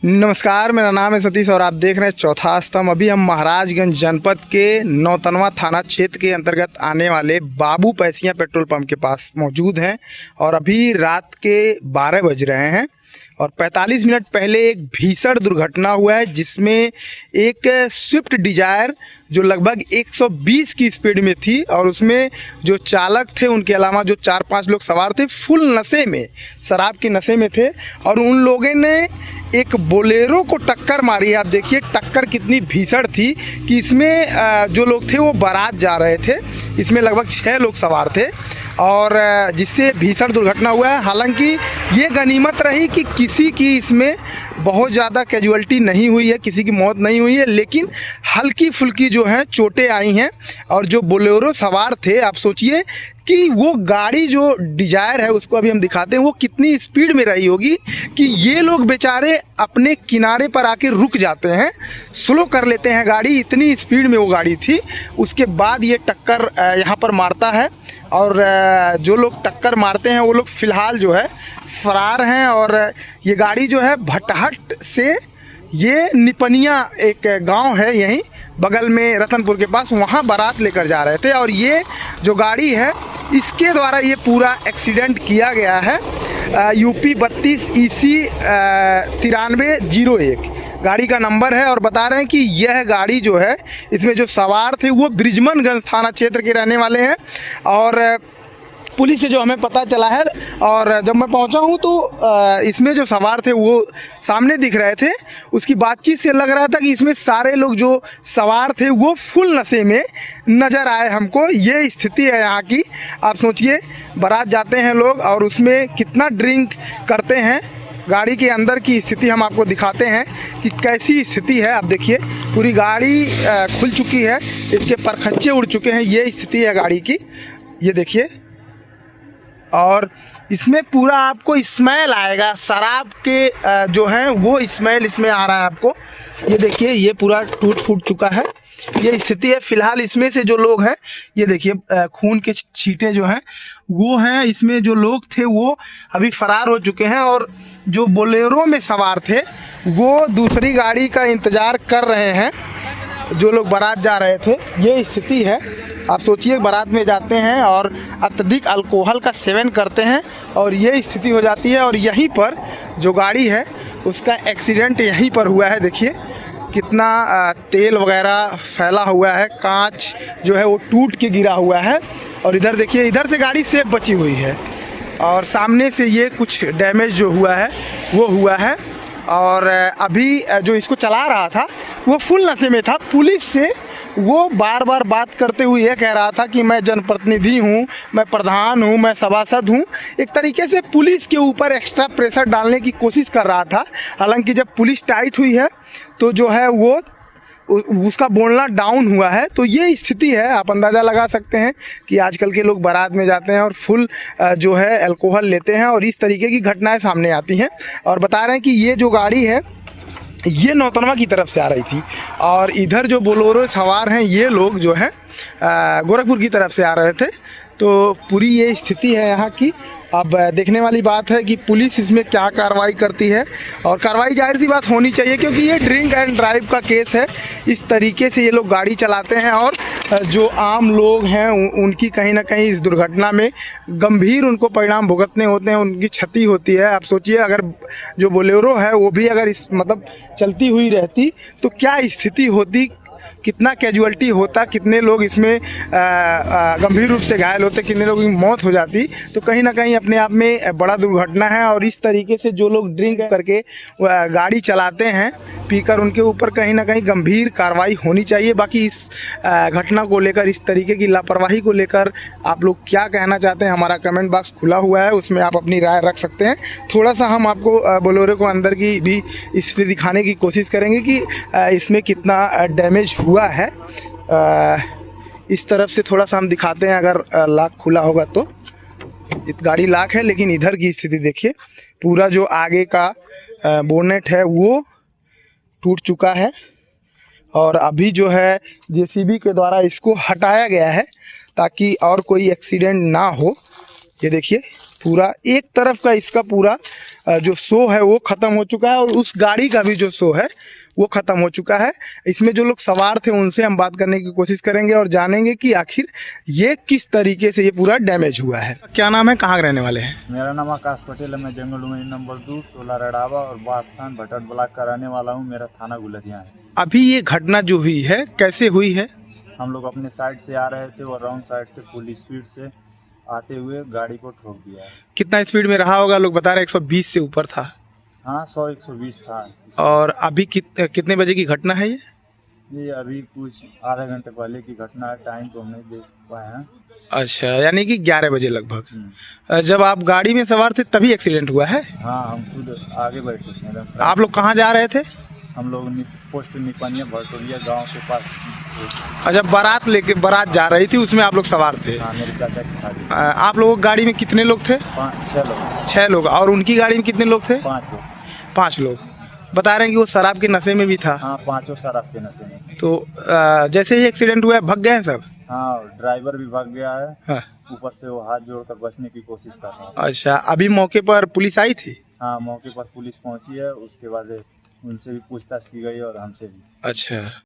नमस्कार, मेरा नाम है सतीश और आप देख रहे हैं चौथा स्तंभ। अभी हम महाराजगंज जनपद के नौतनवा थाना क्षेत्र के अंतर्गत आने वाले बाबू पैसिया पेट्रोल पंप के पास मौजूद हैं और अभी रात के 12 बज रहे हैं और 45 मिनट पहले एक भीषण दुर्घटना हुआ है जिसमें एक स्विफ्ट डिजायर जो लगभग 120 की स्पीड में थी और उसमें जो चालक थे उनके अलावा जो 4-5 लोग सवार थे फुल नशे में, शराब के नशे में थे और उन लोगों ने एक बोलेरो को टक्कर मारी है। आप देखिए टक्कर कितनी भीषण थी कि इसमें जो लोग थे वो बारात जा रहे थे, इसमें लगभग 6 लोग सवार थे और जिससे भीषण दुर्घटना हुआ है। हालांकि ये गनीमत रही कि किसी की इसमें बहुत ज़्यादा कैजुअल्टी नहीं हुई है, किसी की मौत नहीं हुई है, लेकिन हल्की फुल्की जो है चोटें आई हैं। और जो बोलेरो सवार थे, आप सोचिए कि वो गाड़ी जो डिजायर है उसको अभी हम दिखाते हैं वो कितनी स्पीड में रही होगी कि ये लोग बेचारे अपने किनारे पर आके रुक जाते हैं, स्लो कर लेते हैं गाड़ी, इतनी स्पीड में वो गाड़ी थी। उसके बाद ये टक्कर यहाँ पर मारता है और जो लोग टक्कर मारते हैं वो लोग फ़िलहाल जो है फरार हैं। और ये गाड़ी जो है भटहट से ये निपनिया एक गांव है यहीं बगल में रतनपुर के पास, वहां बारात लेकर जा रहे थे और ये जो गाड़ी है इसके द्वारा ये पूरा एक्सीडेंट किया गया है। यूपी 32 EC 9301 गाड़ी का नंबर है और बता रहे हैं कि यह गाड़ी जो है इसमें जो सवार थे वो ब्रिजमनगंज थाना क्षेत्र के रहने वाले हैं। और पुलिस से जो हमें पता चला है और जब मैं पहुंचा हूं तो इसमें जो सवार थे वो सामने दिख रहे थे, उसकी बातचीत से लग रहा था कि इसमें सारे लोग जो सवार थे वो फुल नशे में नज़र आए हमको। ये स्थिति है यहाँ की। आप सोचिए बारात जाते हैं लोग और उसमें कितना ड्रिंक करते हैं। गाड़ी के अंदर की स्थिति हम आपको दिखाते हैं कि कैसी स्थिति है। आप देखिए पूरी गाड़ी खुल चुकी है, इसके परखच्चे उड़ चुके हैं, ये स्थिति है गाड़ी की। ये देखिए और इसमें पूरा आपको स्मेल आएगा, शराब के जो है वो स्मेल इसमें आ रहा है आपको। ये देखिए ये पूरा टूट फूट चुका है, ये स्थिति है। फिलहाल इसमें से जो लोग हैं ये देखिए खून के छींटे जो हैं वो हैं, इसमें जो लोग थे वो अभी फरार हो चुके हैं और जो बोलेरो में सवार थे वो दूसरी गाड़ी का इंतज़ार कर रहे हैं, जो लोग बारात जा रहे थे। ये स्थिति है। आप सोचिए बारात में जाते हैं और अत्यधिक अल्कोहल का सेवन करते हैं और ये स्थिति हो जाती है। और यहीं पर जो गाड़ी है उसका एक्सीडेंट यहीं पर हुआ है। देखिए कितना तेल वगैरह फैला हुआ है, कांच जो है वो टूट के गिरा हुआ है। और इधर देखिए, इधर से गाड़ी सेफ बची हुई है और सामने से ये कुछ डैमेज जो हुआ है वो हुआ है। और अभी जो इसको चला रहा था वो फुल नशे में था। पुलिस से वो बार बार बात करते हुए ये कह रहा था कि मैं जनप्रतिनिधि हूँ, मैं प्रधान हूँ, मैं सभासद हूँ। एक तरीके से पुलिस के ऊपर एक्स्ट्रा प्रेशर डालने की कोशिश कर रहा था। हालांकि जब पुलिस टाइट हुई है तो जो है वो उसका बोलना डाउन हुआ है। तो ये स्थिति है। आप अंदाज़ा लगा सकते हैं कि आजकल के लोग बारात में जाते हैं और फुल जो है अल्कोहल लेते हैं और इस तरीके की घटनाएं सामने आती हैं। और बता रहे हैं कि ये जो गाड़ी है ये नौतनवा की तरफ से आ रही थी और इधर जो बोलेरो सवार हैं ये लोग जो हैं गोरखपुर की तरफ से आ रहे थे। तो पूरी ये स्थिति है यहाँ की। अब देखने वाली बात है कि पुलिस इसमें क्या कार्रवाई करती है और कार्रवाई जाहिर सी बात होनी चाहिए क्योंकि ये ड्रिंक एंड ड्राइव का केस है। इस तरीके से ये लोग गाड़ी चलाते हैं और जो आम लोग हैं उनकी कहीं ना कहीं इस दुर्घटना में गंभीर उनको परिणाम भुगतने होते हैं, उनकी क्षति होती है। आप सोचिए अगर जो बोलेरो है वो भी अगर इस मतलब चलती हुई रहती तो क्या स्थिति होती, कितना कैजुअल्टी होता, कितने लोग इसमें गंभीर रूप से घायल होते, कितने लोगों की मौत हो जाती। तो कहीं ना कहीं अपने आप में बड़ा दुर्घटना है। और इस तरीके से जो लोग ड्रिंक करके गाड़ी चलाते हैं पीकर, उनके ऊपर कहीं ना कहीं गंभीर कार्रवाई होनी चाहिए। बाकी इस घटना को लेकर, इस तरीके की लापरवाही को लेकर आप लोग क्या कहना चाहते हैं, हमारा कमेंट बॉक्स खुला हुआ है, उसमें आप अपनी राय रख सकते हैं। थोड़ा सा हम आपको बोलेरो को अंदर की भी स्थिति दिखाने की कोशिश करेंगे कि इसमें कितना डैमेज हुआ है। इस तरफ से थोड़ा सा हम दिखाते हैं, अगर लॉक खुला होगा तो। गाड़ी लॉक है लेकिन इधर की स्थिति देखिए, पूरा जो आगे का बोनेट है वो टूट चुका है और अभी जो है जेसीबी के द्वारा इसको हटाया गया है ताकि और कोई एक्सीडेंट ना हो। ये देखिए पूरा एक तरफ का इसका पूरा जो शो है वो ख़त्म हो चुका है और उस गाड़ी का भी जो शो है वो ख़त्म हो चुका है। इसमें जो लोग सवार थे उनसे हम बात करने की कोशिश करेंगे और जानेंगे कि आखिर ये किस तरीके से ये पूरा डैमेज हुआ है। क्या नाम है, कहाँ रहने वाले हैं? मेरा नाम आकाश पटेल है। मैं जंगल डुमरी नंबर 2 टोला रड़ावा और बास्थान भटट ब्लॉक का रहने वाला हूँ। मेरा थाना गुलरिया है। अभी ये घटना जो हुई है कैसे हुई है? हम लोग अपने साइड से आ रहे थे और राउंड साइड से फुल स्पीड से आते हुए गाड़ी को ठोक दिया है। कितना स्पीड में रहा होगा? लोग बता रहे 120 से ऊपर था। हाँ, 100-120 था। और अभी कितने बजे की घटना है ये अभी कुछ आधा घंटे पहले की घटना है। टाइम तो हम नहीं देख पाए हैं। अच्छा, यानी कि 11 बजे लगभग। हम्म। जब आप गाड़ी में सवार थे तभी एक्सीडेंट हुआ है? हाँ, हम खुद आगे बैठे थे। आप लोग कहाँ जा रहे थे? हम लोग पोस्ट निपनिया भटोरिया गांव के पास थे। अच्छा, बारात जा रही थी, उसमें आप लोग सवार थे? हाँ, मेरे चाचा की शादी। आप लोगों की गाड़ी में कितने लोग थे? 5-6 लोग। 6 लोग। और उनकी गाड़ी में कितने लोग थे? 5 लोग। 5 लोग। बता रहे हैं कि वो शराब के नशे में भी था। हाँ, 5 शराब के नशे में। तो जैसे ही एक्सीडेंट हुआ है भग गए हैं सब? हाँ, ड्राइवर भी भाग गया है। हाँ। ऊपर से वो हाथ जोड़कर बचने की कोशिश कर रहा है। अच्छा, अभी मौके पर पुलिस आई थी? हाँ, मौके पर पुलिस पहुंची है। उसके बाद उनसे भी पूछताछ की गई और हमसे भी। अच्छा।